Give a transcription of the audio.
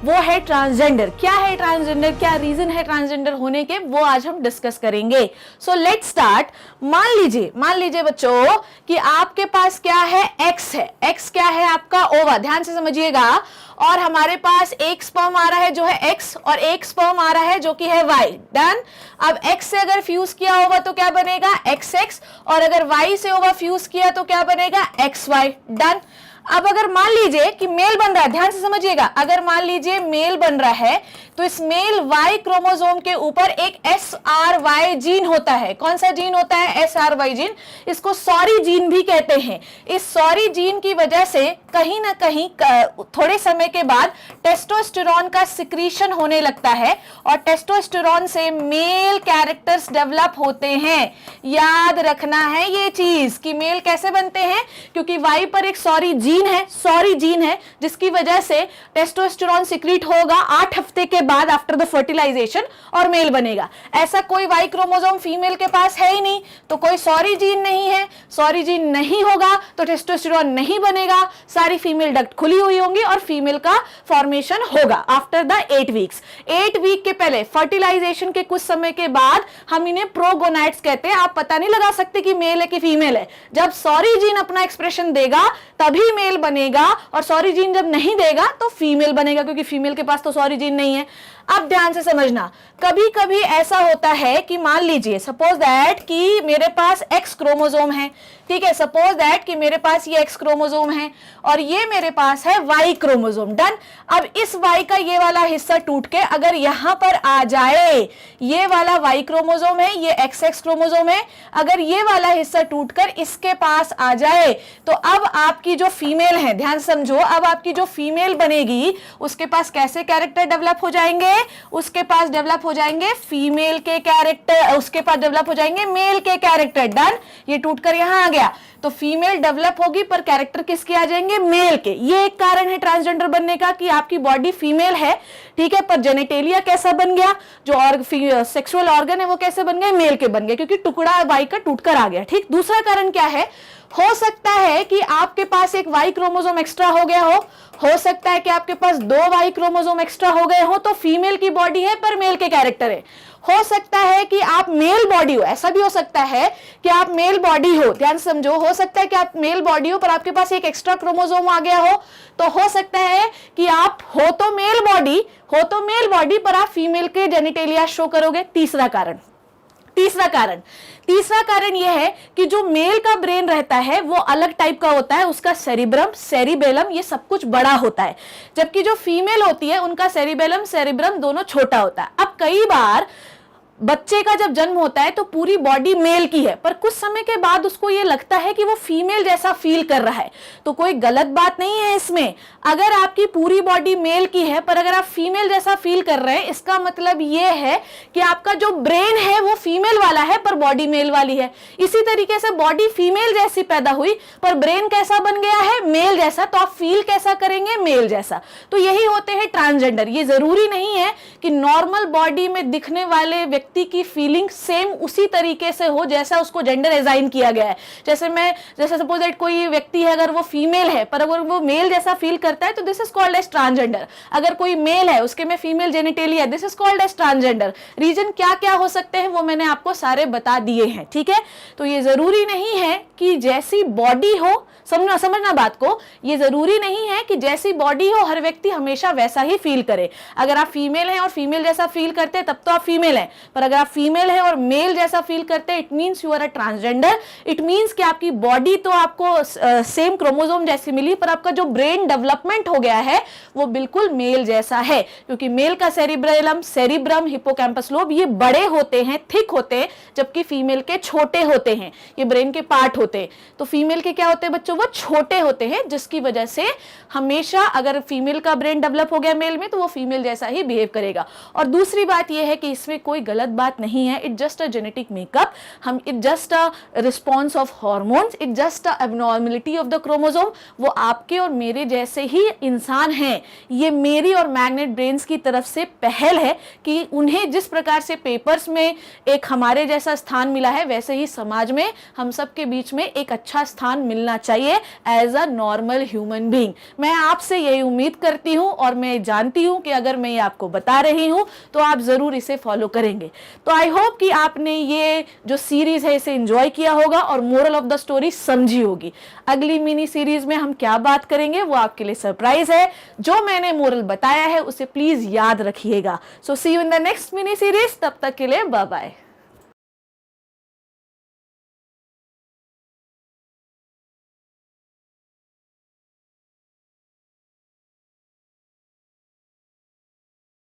वो है ट्रांसजेंडर। क्या है ट्रांसजेंडर, क्या रीजन है ट्रांसजेंडर होने के, वो आज हम डिस्कस करेंगे। So let's start. मान लीजिए बच्चों कि आपके पास क्या है, एक्स है। एक्स क्या है आपका, ओवा, ध्यान से समझिएगा। और हमारे पास एक स्पर्म आ रहा है जो है एक्स, और एक स्पर्म आ रहा है जो कि है वाई। डन। अब एक्स से अगर फ्यूज किया होगा तो क्या बनेगा, एक्स एक्स, और अगर वाई से ओवा फ्यूज किया तो क्या बनेगा, एक्स वाई। डन। अब अगर मान लीजिए कि मेल बन रहा है, ध्यान से समझिएगा, अगर मान लीजिए मेल बन रहा है तो इस मेल वाई क्रोमोसोम के ऊपर एक SRY जीन होता है। कौन सा जीन होता है, SRY जीन। इसको सॉरी जीन भी कहते हैं। इस सॉरी जीन की वजह से कहीं ना कहीं थोड़े समय के बाद टेस्टोस्टेरोन का सिक्रीशन होने लगता है, और टेस्टोस्टेरोन से मेल कैरेक्टर्स डेवलप होते हैं। याद रखना है ये चीज कि मेल कैसे बनते हैं, क्योंकि वाई पर एक सॉरी जीन है जिसकी वजह से टेस्टोस्टेरोन सिक्रीट होगा 8 हफ्ते के बाद आफ्टर द फर्टिलाइजेशन, और मेल बनेगा। ऐसा कोई वाई क्रोमोसोम फीमेल के पास है ही नहीं, तो कोई सॉरी जीन नहीं है। सॉरी जीन नहीं होगा तो टेस्टोस्टेरोन नहीं बनेगा, सारी फीमेल डक्ट खुली हुई होंगी और फीमेल का फॉर्मेशन होगा आफ्टर द 8 वीक्स। 8 वीक के पहले फर्टिलाइजेशन के कुछ समय के बाद हम इन्हें प्रोगोनाइड्स कहते हैं। आप पता नहीं लगा सकते कि मेल है कि फीमेल है। जब सॉरी जीन अपना एक्सप्रेशन देगा तभी मेल बनेगा, और सॉरी जीन जब नहीं देगा तो फीमेल बनेगा, क्योंकि फीमेल के पास तो सॉरी जीन नहीं है। अब ध्यान से समझना, कभी कभी ऐसा होता है कि मान लीजिए सपोज दैट कि मेरे पास एक्स क्रोमोसोम है, ठीक है, सपोज दैट कि मेरे पास ये एक्स क्रोमोसोम है और ये मेरे पास है वाई क्रोमोसोम। डन। अब इस वाई का ये वाला हिस्सा टूट के अगर यहां पर आ जाए, ये वाला वाई क्रोमोसोम है, ये XX क्रोमोसोम है, अगर ये वाला हिस्सा टूटकर इसके पास आ जाए तो अब आपकी जो फीमेल है, ध्यान समझो, अब आपकी जो फीमेल बनेगी उसके पास कैसे कैरेक्टर डेवलप हो जाएंगे, उसके पास डेवलप हो जाएंगे फीमेल के कैरेक्टर, उसके पास डेवलप हो जाएंगे मेल के कैरेक्टर। डन। ये टूटकर यहां आ गया तो फीमेल डेवलप होगी पर कैरेक्टर किसके आ जाएंगे, मेल के। ये एक कारण है ट्रांसजेंडर बनने का कि आपकी बॉडी फीमेल है, ठीक है, पर जेनेटेलिया कैसा बन गया, जो सेक्सुअल ऑर्गन है वो कैसे बन गए, मेल के बन गए, क्योंकि टुकड़ा वाई का टूटकर आ गया। ठीक। दूसरा कारण क्या है, हो सकता है कि आपके पास एक वाई क्रोमोसोम एक्स्ट्रा हो गया हो सकता है कि आपके पास 2 वाई क्रोमोसोम एक्स्ट्रा हो गए हो, तो फीमेल की बॉडी है पर मेल के कैरेक्टर है। हो सकता है कि आप मेल बॉडी हो, ऐसा भी हो सकता है कि आप मेल बॉडी हो, ध्यान समझो, हो सकता है कि आप मेल बॉडी हो पर आपके पास एक एक्स्ट्रा क्रोमोसोम आ गया तो हो सकता है कि आप हो तो मेल बॉडी पर आप फीमेल के जेनिटेलिया शो करोगे। तीसरा कारण यह है कि जो मेल का ब्रेन रहता है वो अलग टाइप का होता है, उसका सेरिबेलम ये सब कुछ बड़ा होता है, जबकि जो फीमेल होती है उनका सेरिब्रम दोनों छोटा होता है। अब कई बार बच्चे का जब जन्म होता है तो पूरी बॉडी मेल की है, पर कुछ समय के बाद उसको ये लगता है कि वो फीमेल जैसा फील कर रहा है, तो कोई गलत बात नहीं है इसमें। अगर आपकी पूरी बॉडी मेल की है पर अगर आप फीमेल जैसा फील कर रहे हैं, इसका मतलब ये है कि आपका जो ब्रेन है वो फीमेल वाला है पर बॉडी मेल वाली है। इसी तरीके से बॉडी फीमेल जैसी पैदा हुई पर ब्रेन कैसा बन गया है, मेल जैसा, तो आप फील कैसा करेंगे, मेल जैसा। तो यही होते हैं ट्रांसजेंडर। ये जरूरी नहीं है कि नॉर्मल बॉडी में दिखने वाले व्यक्ति की फीलिंग सेम उसी तरीके से हो जैसा उसको जेंडर असाइन किया गया है। जैसे सपोज दैट कोई व्यक्ति है, अगर वो फीमेल है पर अगर वो मेल जैसा फील करता है तो this is called as transgender. अगर कोई मेल है उसके में female genitalia, this is called as transgender. Reason क्या क्या हो सकते हैं वो मैंने आपको सारे बता दिए हैं, ठीक है। तो ये जरूरी नहीं है कि जैसी बॉडी हो, समझना बात को, ये जरूरी नहीं है कि जैसी बॉडी हो हर व्यक्ति हमेशा वैसा ही फील करे। अगर आप फीमेल हैं और फीमेल जैसा फील करते हैं तब तो आप फीमेल हैं, पर अगर आप फीमेल हैं और मेल जैसा फील करते हैं, it means you are a transgender. It means कि आपकी बॉडी तो आपको सेम क्रोमोसोम जैसी मिली पर आपका जो ब्रेन डेवलपमेंट हो गया है वो बिल्कुल मेल जैसा है, क्योंकि मेल का सेरिब्रम, हिप्पोकैम्पस लोब ये बड़े होते हैं, थिक होते हैं, जबकि फीमेल के छोटे होते हैं, ये ब्रेन के पार्ट होते हैं। तो फीमेल के क्या होते हैं बच्चों, वो छोटे होते हैं, जिसकी वजह से हमेशा अगर फीमेल का ब्रेन डेवलप हो गया मेल में तो वो फीमेल जैसा ही बिहेव करेगा। और दूसरी बात यह है कि इसमें कोई गलत गलत बात नहीं है, it just a genetic makeup, हम it just a response of hormones, it just a abnormality of the chromosome. वो आपके और मेरे जैसे ही इंसान हैं। ये मेरी और मैग्नेट ब्रेन्स की तरफ से पहल है कि उन्हें जिस प्रकार से पेपर्स में एक हमारे जैसा स्थान मिला है, वैसे ही समाज में हम सब के बीच में एक अच्छा स्थान मिलना चाहिए as a normal human being. मैं आपसे यही उम्मीद करती हूं और मैं जानती हूं कि अगर मैं ये आपको बता रही हूं तो आप जरूर इसे फॉलो करेंगे। तो आई होप कि आपने ये जो सीरीज है इसे एंजॉय किया होगा और मोरल ऑफ द स्टोरी समझी होगी। अगली मिनी सीरीज में हम क्या बात करेंगे वो आपके लिए सरप्राइज है। जो मैंने मोरल बताया है उसे प्लीज याद रखिएगा। So see you in the next mini series, तब तक के लिए बाय बाय।